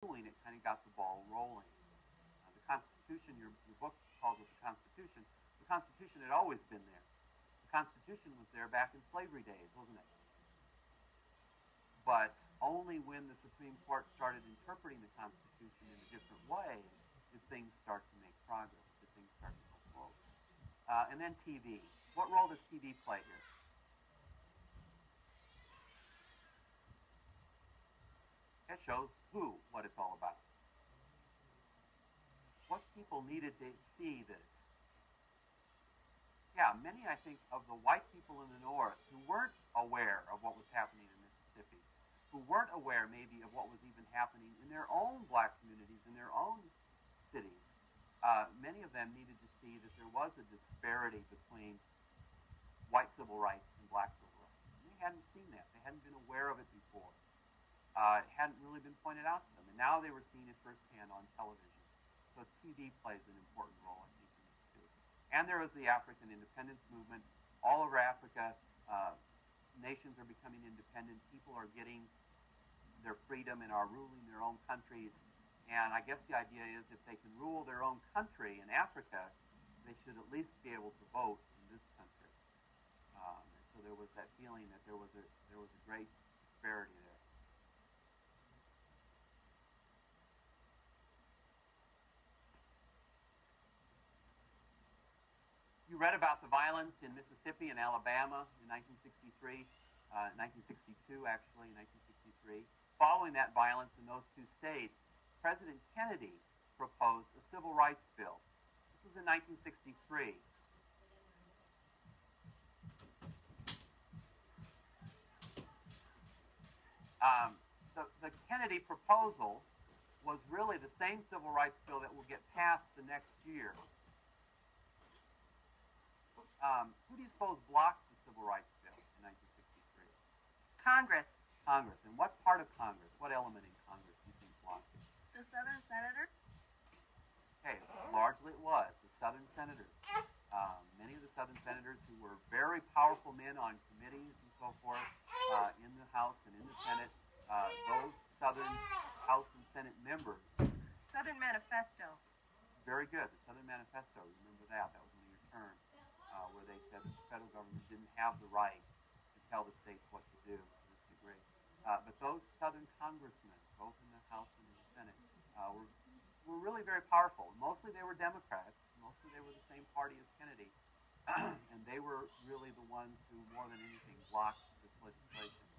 doing, it kind of got the ball rolling. The Constitution, your book calls it the Constitution. The Constitution had always been there. The Constitution was there back in slavery days, wasn't it? But only when the Supreme Court started interpreting the Constitution in a different way did things start to make progress, did things start to go forward. And then TV. What role does TV play here? It shows who, what it's all about. What people needed to see this. Yeah, many, I think, of the white people in the North who weren't aware of what was happening in Mississippi, who weren't aware maybe of what was even happening in their own black communities, in their own cities, many of them needed to see that there was a disparity between white civil rights and black civil rights. And they hadn't seen that. They hadn't been aware of it before. It hadn't really been pointed out to them. And now they were seeing it firsthand on television. So TV plays an important role, I think, in this too. And there was the African independence movement. All over Africa, nations are becoming independent. People are getting their freedom and are ruling their own countries. And I guess the idea is if they can rule their own country in Africa, they should at least be able to vote in this country. And so there was that feeling that there was a great disparity there. You read about the violence in Mississippi and Alabama in 1963, 1962 actually, in 1963. Following that violence in those two states, President Kennedy proposed a civil rights bill. This was in 1963. The Kennedy proposal was really the same civil rights bill that will get passed the next year. Who do you suppose blocked the civil rights bill in 1963? Congress. Congress. And what part of Congress, what element in Congress do you think blocked it? The Southern senators. Okay, largely it was the Southern senators. Many of the Southern senators who were very powerful men on committees and so forth in the House and in the Senate, those Southern House and Senate members. Southern Manifesto. Very good, the Southern Manifesto. Remember that? That was one of your terms, where they said that the federal government didn't have the right to tell the states what to do to this degree. But those Southern congressmen, both in the House and in the Senate, were really very powerful. Mostly they were Democrats. Mostly they were the same party as Kennedy. And they were really the ones who, more than anything, blocked this legislation.